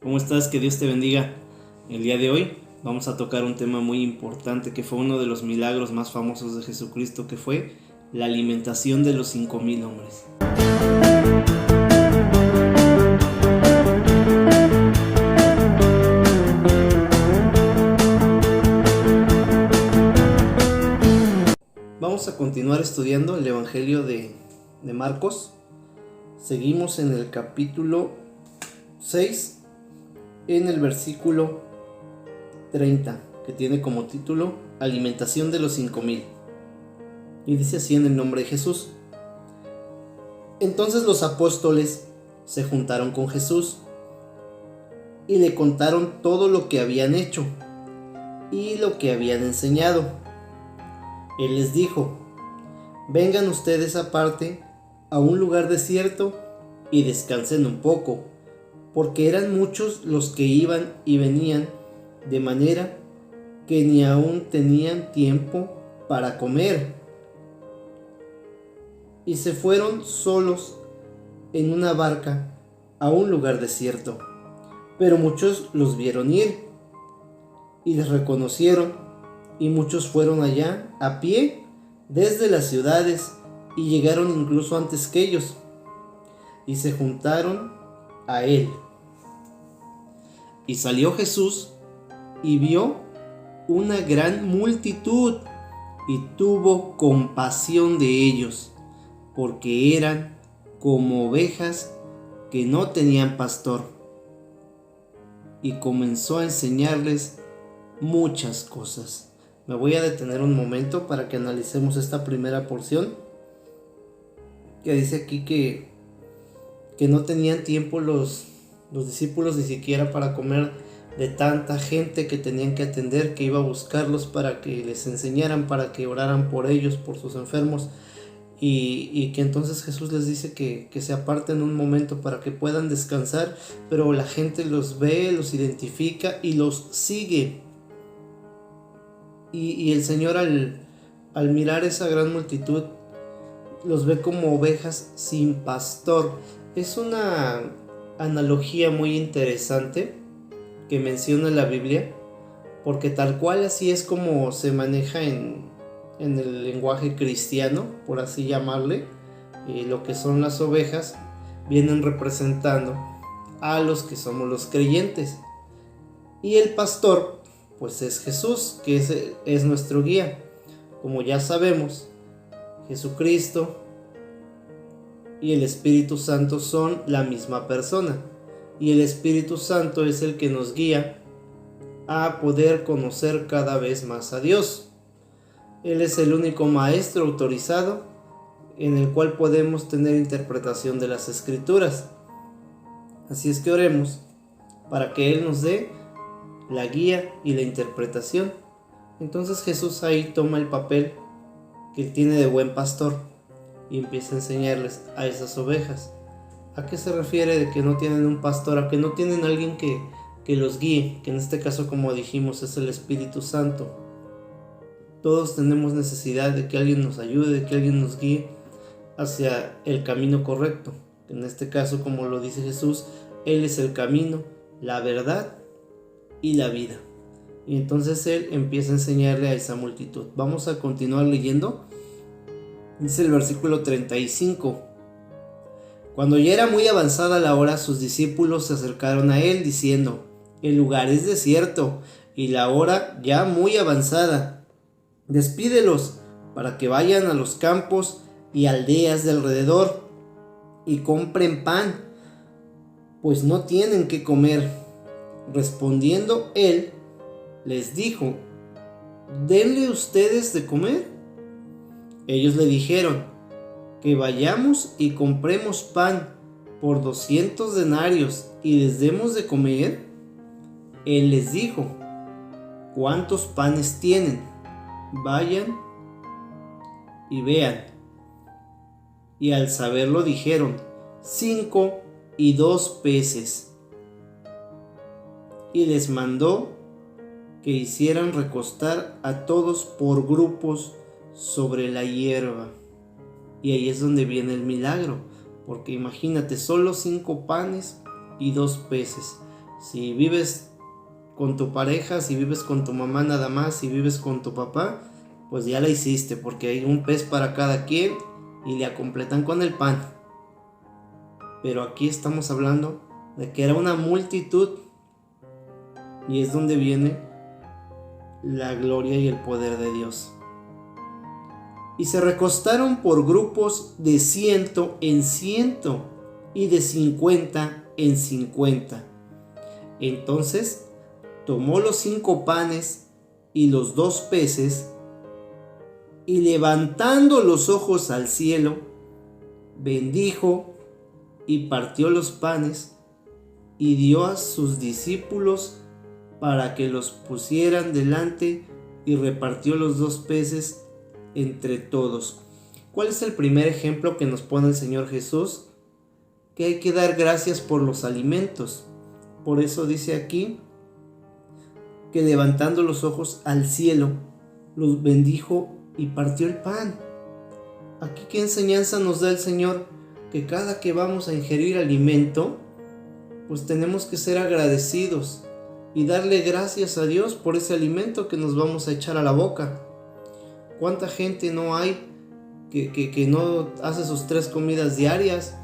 ¿Cómo estás? Que Dios te bendiga. El día de hoy vamos a tocar un tema muy importante que fue uno de los milagros más famosos de Jesucristo, que fue la alimentación de los 5,000 hombres. Vamos a continuar estudiando el Evangelio de Marcos. Seguimos en el capítulo 6, en el versículo 30, que tiene como título Alimentación de los 5,000. Y dice así en el nombre de Jesús. Entonces los apóstoles se juntaron con Jesús y le contaron todo lo que habían hecho y lo que habían enseñado. Él les dijo: vengan ustedes aparte a un lugar desierto y descansen un poco, porque eran muchos los que iban y venían, de manera que ni aún tenían tiempo para comer. Y se fueron solos en una barca a un lugar desierto. Pero muchos los vieron ir y les reconocieron, y muchos fueron allá a pie desde las ciudades y llegaron incluso antes que ellos, y se juntaron a él. Y salió Jesús y vio una gran multitud y tuvo compasión de ellos, porque eran como ovejas que no tenían pastor, y comenzó a enseñarles muchas cosas. Me voy a detener un momento para que analicemos esta primera porción, que dice aquí que no tenían tiempo los discípulos ni siquiera para comer, de tanta gente que tenían que atender, que iba a buscarlos para que les enseñaran, para que oraran por ellos, por sus enfermos, y que entonces Jesús les dice que se aparten un momento para que puedan descansar, pero la gente los ve, los identifica y los sigue. Y el Señor al mirar esa gran multitud los ve como ovejas sin pastor. Es una analogía muy interesante que menciona la Biblia, porque tal cual así es como se maneja en el lenguaje cristiano, por así llamarle. Lo que son las ovejas vienen representando a los que somos los creyentes, y el pastor pues es Jesús, que es nuestro guía. Como ya sabemos, Jesucristo y el Espíritu Santo son la misma persona, y el Espíritu Santo es el que nos guía a poder conocer cada vez más a Dios. Él es el único maestro autorizado en el cual podemos tener interpretación de las Escrituras. Así es que oremos para que Él nos dé la guía y la interpretación. Entonces Jesús ahí toma el papel que tiene de buen pastor y empieza a enseñarles a esas ovejas. ¿A qué se refiere de que no tienen un pastor? A que no tienen alguien que los guíe, que en este caso, como dijimos, es el Espíritu Santo. Todos tenemos necesidad de que alguien nos ayude, de que alguien nos guíe hacia el camino correcto. En este caso, como lo dice Jesús, Él es el camino, la verdad y la vida. Y entonces Él empieza a enseñarle a esa multitud. Vamos a continuar leyendo. Dice el versículo 35. Cuando ya era muy avanzada la hora, sus discípulos se acercaron a Él diciendo: el lugar es desierto y la hora ya muy avanzada. Despídelos para que vayan a los campos y aldeas de alrededor y compren pan, pues no tienen qué comer. Respondiendo Él, les dijo: denle ustedes de comer. Ellos le dijeron: que vayamos y compremos pan por 200 denarios y les demos de comer. Él les dijo: ¿cuántos panes tienen? Vayan y vean. Y al saberlo dijeron: 5 y 2 peces. Y les mandó que hicieran recostar a todos por grupos sobre la hierba. Y ahí es donde viene el milagro, porque imagínate, solo 5 panes y 2 peces. Si vives con tu pareja, si vives con tu mamá nada más, si vives con tu papá, pues ya la hiciste, porque hay un pez para cada quien y la completan con el pan. Pero aquí estamos hablando de que era una multitud, y es donde viene la gloria y el poder de Dios. Y se recostaron por grupos de 100 en 100 y de 50 en 50. Entonces tomó los 5 panes y los 2 peces, y levantando los ojos al cielo, bendijo y partió los panes y dio a sus discípulos para que los pusieran delante, y repartió los 2 peces entre todos. ¿Cuál es el primer ejemplo que nos pone el Señor Jesús? Que hay que dar gracias por los alimentos. Por eso dice aquí que levantando los ojos al cielo, los bendijo y partió el pan. Aquí, ¿qué enseñanza nos da el Señor? Que cada que vamos a ingerir alimento, pues tenemos que ser agradecidos y darle gracias a Dios por ese alimento que nos vamos a echar a la boca. ¿Cuánta gente no hay que no hace sus 3 comidas diarias,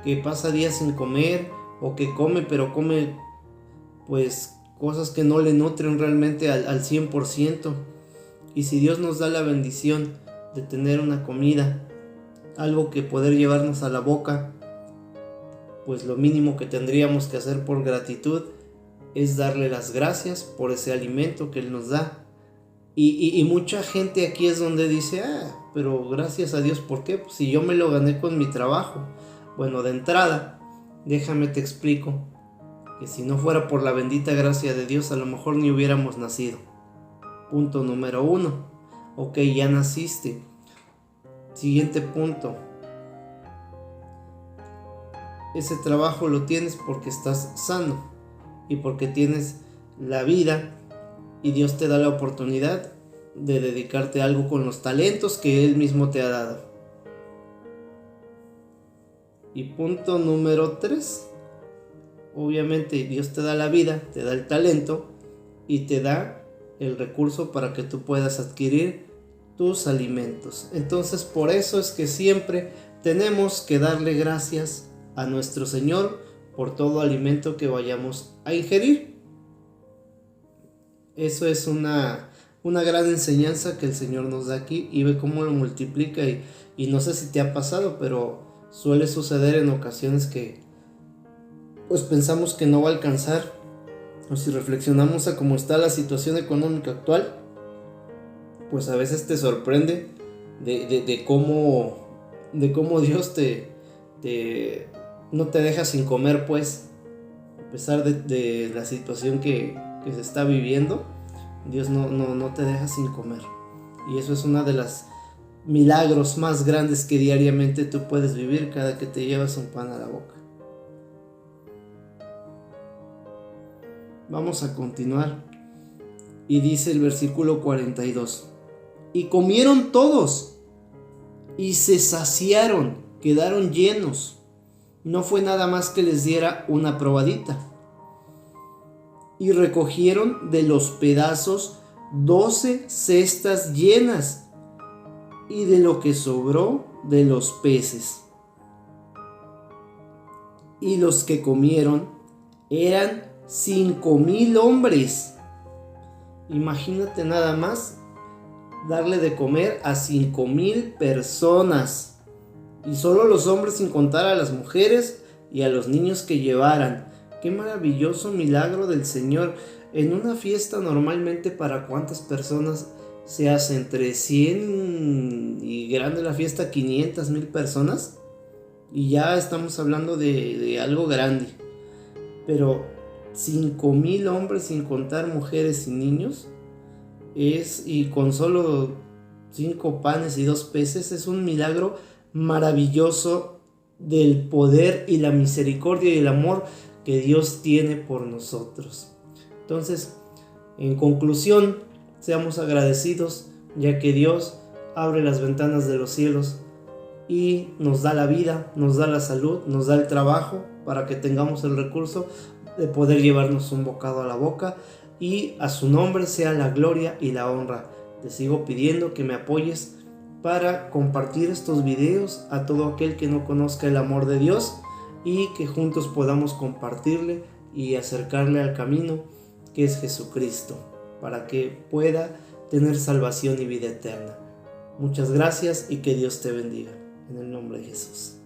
que pasa días sin comer, o que come, pero come pues cosas que no le nutren realmente al 100%? Y si Dios nos da la bendición de tener una comida, algo que poder llevarnos a la boca, pues lo mínimo que tendríamos que hacer por gratitud es darle las gracias por ese alimento que Él nos da. Y mucha gente aquí es donde dice, pero gracias a Dios, ¿por qué? Pues si yo me lo gané con mi trabajo. Bueno, de entrada, déjame te explico que si no fuera por la bendita gracia de Dios, a lo mejor ni hubiéramos nacido. Punto número 1. Ok, ya naciste. Siguiente punto. Ese trabajo lo tienes porque estás sano y porque tienes la vida, y Dios te da la oportunidad de dedicarte a algo con los talentos que Él mismo te ha dado. Y punto número 3. Obviamente Dios te da la vida, te da el talento y te da el recurso para que tú puedas adquirir tus alimentos. Entonces, por eso es que siempre tenemos que darle gracias a nuestro Señor por todo alimento que vayamos a ingerir. Eso es una gran enseñanza que el Señor nos da aquí, y ve cómo lo multiplica. Y no sé si te ha pasado, pero suele suceder en ocasiones que pues pensamos que no va a alcanzar, o si reflexionamos a cómo está la situación económica actual, pues a veces te sorprende de cómo Dios no te deja sin comer, pues a pesar de la situación que se está viviendo. Dios no te deja sin comer, y eso es una de las milagros más grandes que diariamente tú puedes vivir cada que te llevas un pan a la boca. Vamos a continuar, y dice el versículo 42: y comieron todos y se saciaron, quedaron llenos, no fue nada más que les diera una probadita. Y recogieron de los pedazos 12 cestas llenas, y de lo que sobró de los peces. Y los que comieron eran 5,000 hombres. Imagínate nada más darle de comer a 5,000 personas, y solo los hombres, sin contar a las mujeres y a los niños que llevaran. Qué maravilloso milagro del Señor. En una fiesta normalmente, ¿para cuántas personas se hace? Entre 100 y grande la fiesta, 500,000 personas. Y ya estamos hablando de algo grande. Pero 5,000 hombres, sin contar mujeres y niños, y con solo 5 panes y 2 peces, es un milagro maravilloso del poder y la misericordia y el amor que Dios tiene por nosotros. Entonces, en conclusión, seamos agradecidos, ya que Dios abre las ventanas de los cielos y nos da la vida, nos da la salud, nos da el trabajo para que tengamos el recurso de poder llevarnos un bocado a la boca, y a su nombre sea la gloria y la honra. Te sigo pidiendo que me apoyes para compartir estos videos a todo aquel que no conozca el amor de Dios, y que juntos podamos compartirle y acercarle al camino que es Jesucristo, para que pueda tener salvación y vida eterna. Muchas gracias y que Dios te bendiga. En el nombre de Jesús.